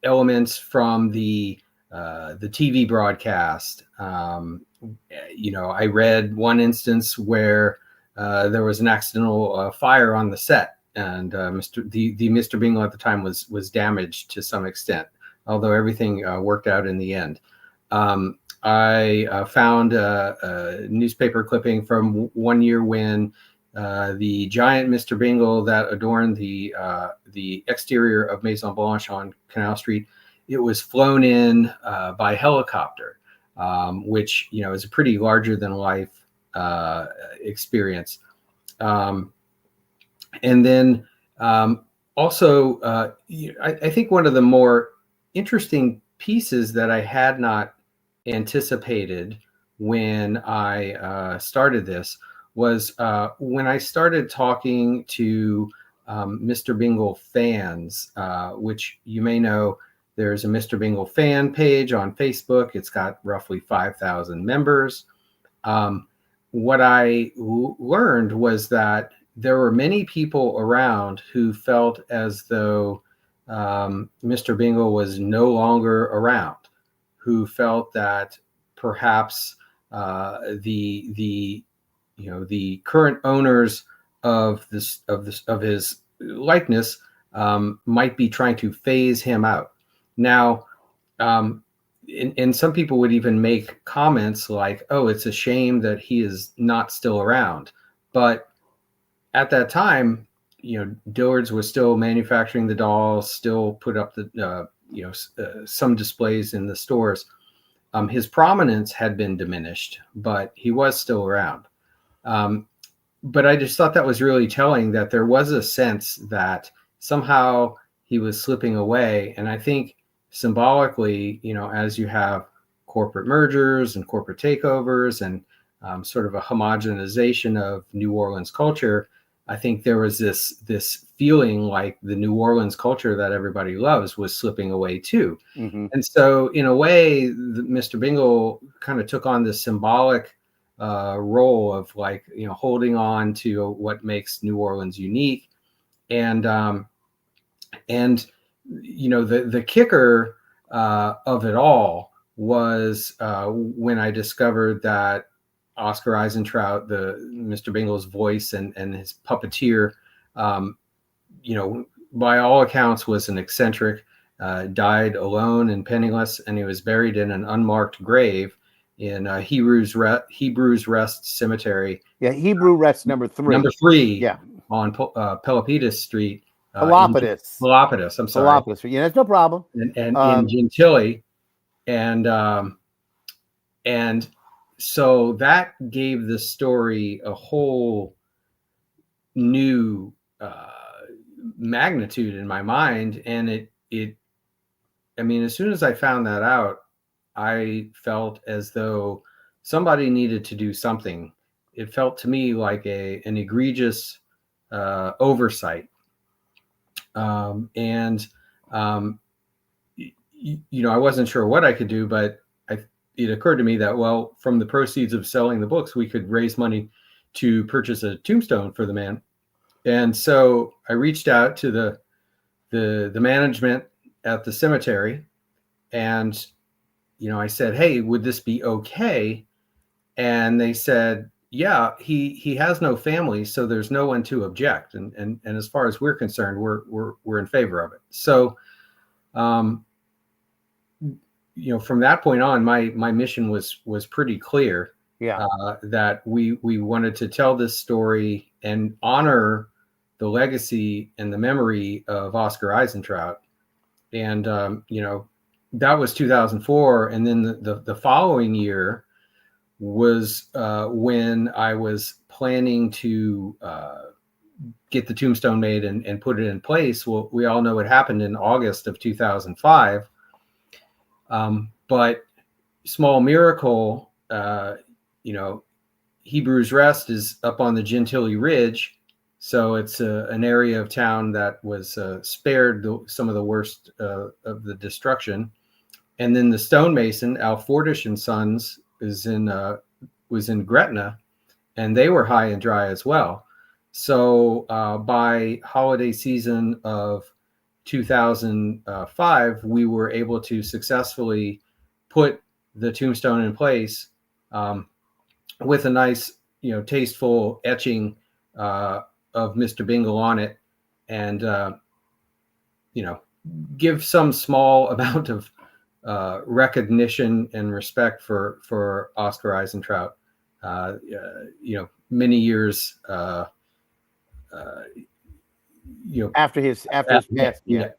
elements from the TV broadcast. I read one instance where there was an accidental fire on the set, and the Mister Bingle at the time was damaged to some extent, although everything worked out in the end. I found a newspaper clipping from one year when the giant Mister Bingle that adorned the exterior of Maison Blanche on Canal Street, it was flown in by helicopter, which is a pretty larger than life experience. And then also, I think one of the more interesting pieces that I had not anticipated when I started this was when I started talking to Mr. Bingle fans, which you may know, there's a Mr. Bingle fan page on Facebook. It's got roughly 5,000 members. What I learned was that there were many people around who felt as though Mr. Bingle was no longer around, who felt that perhaps the current owners of his likeness might be trying to phase him out. Now, and some people would even make comments like, "Oh, it's a shame that he is not still around." But at that time, Dillard's was still manufacturing the dolls, still put up the some displays in the stores. His prominence had been diminished, but he was still around. But I just thought that was really telling, that there was a sense that somehow he was slipping away. And I think symbolically, as you have corporate mergers and corporate takeovers and sort of a homogenization of New Orleans culture, I think there was this feeling like the New Orleans culture that everybody loves was slipping away too. Mm-hmm. And so in a way, Mr. Bingle kind of took on this symbolic role of holding on to what makes New Orleans unique. And the kicker of it all was when I discovered that Oscar Eisentraut, the Mr. Bingle's voice and his puppeteer, by all accounts was an eccentric, died alone and penniless, and he was buried in an unmarked grave in Hebrews Rest Cemetery. Yeah, Hebrew Rest number 3. Number 3. Yeah, on Pelopidas Street. Pelopidas. Pelopidas. I'm sorry. Pelopidas. Yeah, that's no problem. And in Gentilly, and so that gave the story a whole new magnitude in my mind. And as soon as I found that out, I felt as though somebody needed to do something. It felt to me like an egregious oversight. I wasn't sure what I could do, but it occurred to me that, well, from the proceeds of selling the books, we could raise money to purchase a tombstone for the man. And so I reached out to the management at the cemetery, and I said, "Hey, would this be okay?" and they said, yeah, he has no family, so there's no one to object, and as far as we're concerned, we're in favor of it. So, from that point on, my mission was pretty clear. Yeah. That we wanted to tell this story and honor the legacy and the memory of Oscar Eisentraut. And that was 2004, and then the following year was when I was planning to get the tombstone made and put it in place. Well, we all know what happened in August of 2005. But small miracle, Hebrew's Rest is up on the Gentilly Ridge. So it's an area of town that was spared some of the worst of the destruction. And then the stonemason, Al Fordish and Sons, was in Gretna, and they were high and dry as well. So by holiday season of 2005, we were able to successfully put the tombstone in place with a nice, tasteful etching of Mister Bingle on it, and give some small amount of recognition and respect for Oscar Eisentraut. Many years after his passing.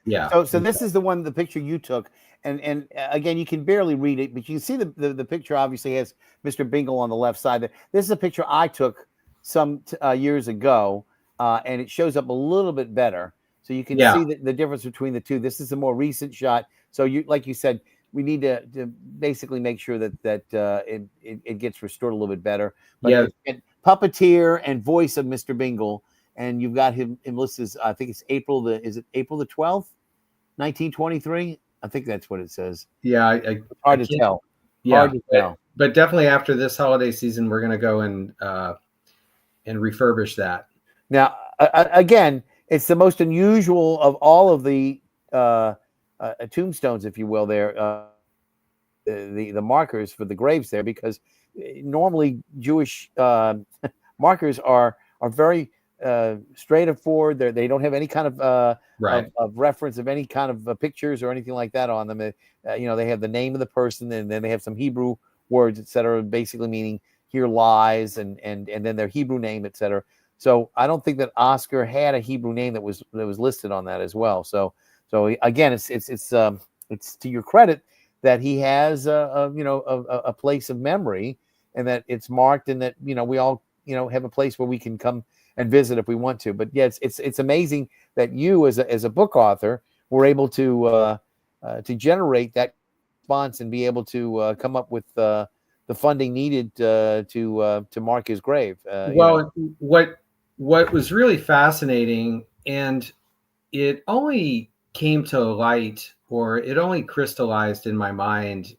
Yeah. So this is the picture you took, and again, you can barely read it, but you can see the picture obviously has Mr. Bingle on the left side. This is a picture I took some years ago, and it shows up a little bit better, so you can see the difference between the two. This is a more recent shot, so like you said, we need to basically make sure that it gets restored a little bit better. But puppeteer and voice of Mr. Bingle. And you've got him listed as, I think it's April the 12th, 1923? I think that's what it says. Yeah. It's hard to tell. Yeah. Hard to tell. But definitely after this holiday season, we're going to go and refurbish that. Now, again, it's the most unusual of all of the tombstones, if you will, there, the markers for the graves there, because normally Jewish markers are very straightforward. They don't have any kind of of reference of any kind of pictures or anything like that on them. They have the name of the person, and then they have some Hebrew words, etc., basically meaning here lies, and then their Hebrew name, etc. So I don't think that Oscar had a Hebrew name that was listed on that as well. So again, it's to your credit that he has a place of memory, and that it's marked, and that we all have a place where we can come and visit if we want to. But yeah, it's amazing that you as a book author were able to generate that response and be able to come up with the funding needed to mark his grave. What was really fascinating, and it only came to light, or it only crystallized in my mind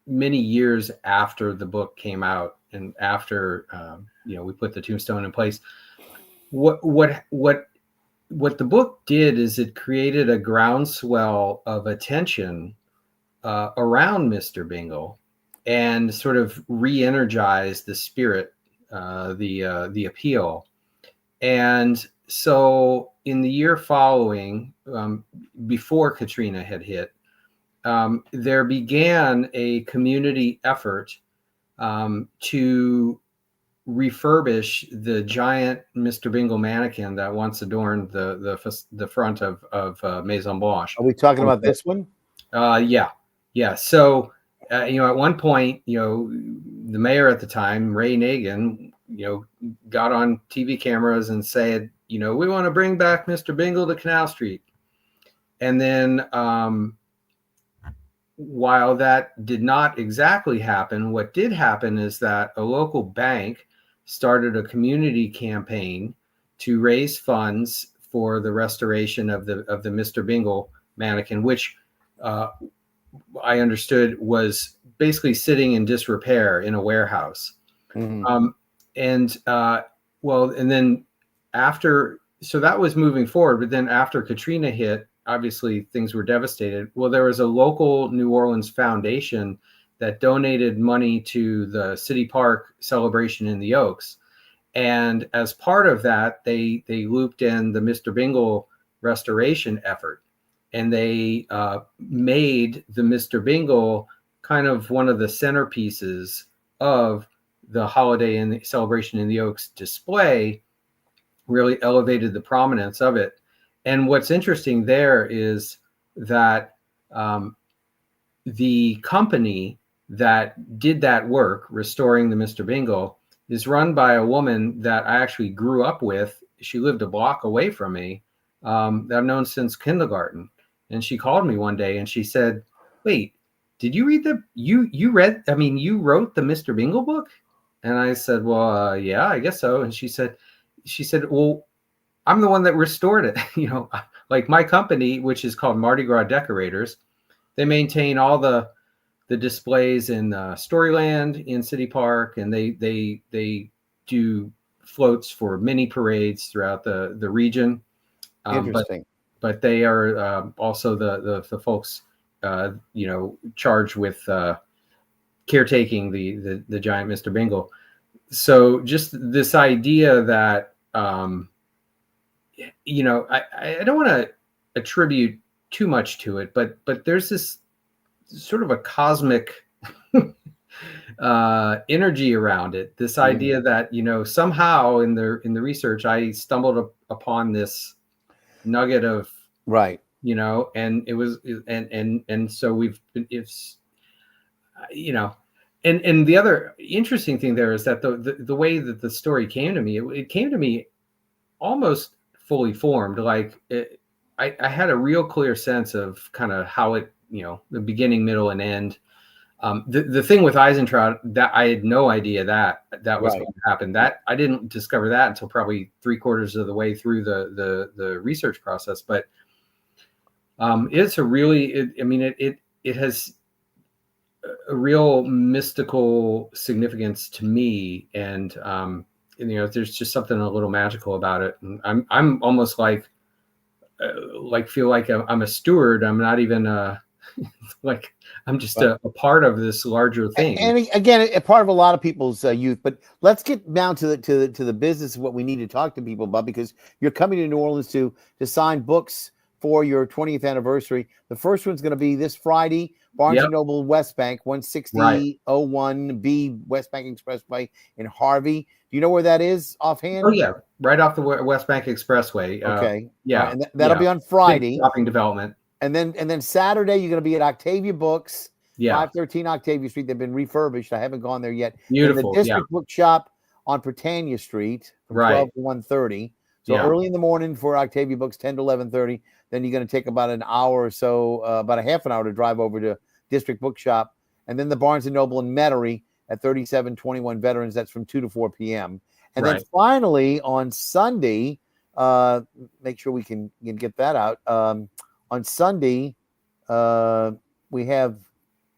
many years after the book came out, and after we put the tombstone in place. What the book did is it created a groundswell of attention around Mr. Bingle, and sort of re-energized the spirit, the appeal. And so in the year following, before Katrina had hit, there began a community effort to refurbish the giant Mr. Bingle mannequin that once adorned the front of Maison Blanche. Are we talking about this one? Yeah. So at one point, the mayor at the time, Ray Nagin, got on TV cameras and said, we want to bring back Mr. Bingle to Canal Street. And then while that did not exactly happen, what did happen is that a local bank started a community campaign to raise funds for the restoration of the Mr. Bingle mannequin, which I understood was basically sitting in disrepair in a warehouse. Mm-hmm. And then so that was moving forward. But then after Katrina hit, obviously things were devastated. Well, there was a local New Orleans foundation that donated money to the city park celebration in the Oaks. And as part of that, they looped in the Mister Bingle restoration effort, and they made the Mister Bingle kind of one of the centerpieces of the holiday and the celebration in the Oaks display, really elevated the prominence of it. And what's interesting there is that the company that did that work, restoring the Mister Bingle, is run by a woman that I actually grew up with. She lived a block away from me, that I've known since kindergarten. And she called me one day and she said, "Wait, did you read you wrote the Mister Bingle book?" And I said, "Well, yeah, I guess so." And she said, "Well, I'm the one that restored it." Like my company, which is called Mardi Gras Decorators, they maintain all the displays in Storyland in City Park, and they do floats for mini parades throughout the region. Interesting. But they are also the folks charged with caretaking the giant Mister Bingle. So just this idea that I don't want to attribute too much to it, but there's this sort of a cosmic energy around it. This idea that somehow in the research I stumbled upon this nugget of right, and it was and so it's and the other interesting thing there is that the way that the story came to me, it came to me almost fully formed. Like I had a real clear sense of kind of how it, the beginning, middle, and end. The thing with Eisentraut, that I had no idea that was going to happen. That I didn't discover that until probably 3/4 of the way through the research process. But it's a really, it has a real mystical significance to me, and there's just something a little magical about it. And I'm almost like feel like I'm a steward. I'm not even like I'm just a part of this larger thing. And again, a part of a lot of people's youth. But let's get down to the business of what we need to talk to people about, because you're coming to New Orleans to sign books for your 20th anniversary. The first one's going to be this Friday, Barnes & Noble West Bank, 16001B West Bank Expressway in Harvey. Do you know where that is offhand? Oh, yeah. Right off the West Bank Expressway. Okay. Yeah. And that'll be on Friday. Big shopping development. And then Saturday, you're going to be at Octavia Books, 513 Octavia Street. They've been refurbished. I haven't gone there yet. Beautiful. In the District Bookshop on Britannia Street from 12 to 1:30. So early in the morning for Octavia Books, 10 to 11:30. Then you're going to take about an hour or so, about a half an hour to drive over to District Bookshop. And then the Barnes & Noble in Metairie at 3721 Veterans. That's from 2 to 4 p.m. And then finally on Sunday, make sure we can get that out. On Sunday, we have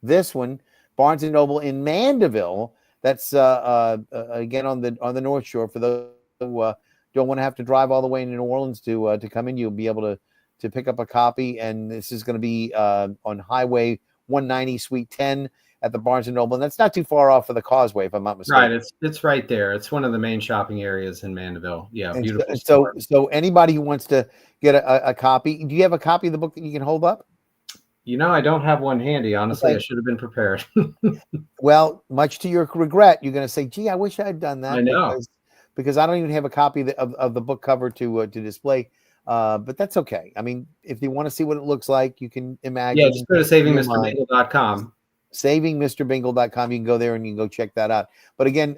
this one, Barnes & Noble in Mandeville. That's again on the North Shore. For those who don't want to have to drive all the way into New Orleans to come in, you'll be able to pick up a copy. And this is going to be on Highway 190, Suite 10 at the Barnes & Noble. And that's not too far off of the Causeway, if I'm not mistaken. Right, it's right there. It's one of the main shopping areas in Mandeville. Yeah, and beautiful. So anybody who wants to get a copy, do you have a copy of the book that you can hold up? I don't have one handy. Honestly, okay. I should have been prepared. Well, much to your regret, you're going to say, "Gee, I wish I had done that." I know. Because I don't even have a copy of the book cover to display. But that's okay. I mean, if you want to see what it looks like, you can imagine. Yeah, just go to savingmrbingle.com. Savingmrbingle.com. You can go there and you can go check that out. But again,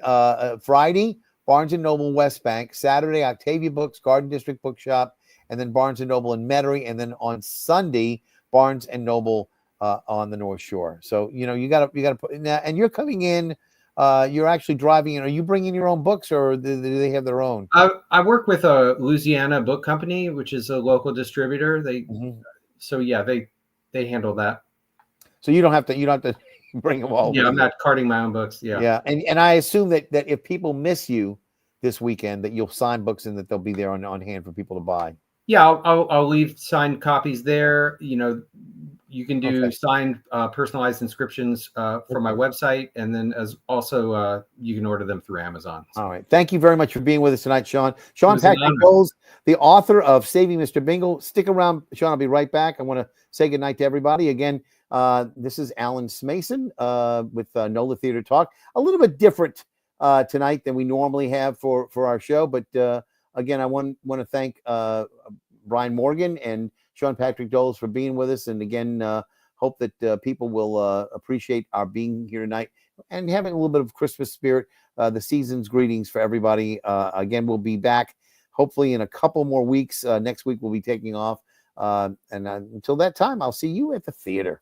Friday, Barnes & Noble West Bank. Saturday, Octavia Books, Garden District Bookshop, and then Barnes & Noble in Metairie. And then on Sunday, Barnes & Noble on the North Shore. So, you got to put now, and you're coming in. You're actually driving in. Are you bringing your own books, or do they have their own? I work with a Louisiana book company, which is a local distributor. So yeah, they handle that. So you don't have to bring them all. Yeah, I'm not carting my own books. Yeah. Yeah, and I assume that if people miss you this weekend, that you'll sign books and that they'll be there on hand for people to buy. Yeah, I'll leave signed copies there. You can do signed, personalized inscriptions from my website, and then as also you can order them through Amazon. All right. Thank you very much for being with us tonight, Sean. Sean was an Patrick honor. Doles, the author of Saving Mr. Bingle. Stick around, Sean. I'll be right back. I want to say goodnight to everybody. Again, this is Alan Smason with NOLA Theater Talk. A little bit different tonight than we normally have for our show. But again, I want to thank Brian Morgan and Sean Patrick Doles for being with us. And again, hope that people will appreciate our being here tonight and having a little bit of Christmas spirit. The season's greetings for everybody. Again, we'll be back hopefully in a couple more weeks. Next week we'll be taking off. And until that time, I'll see you at the theater.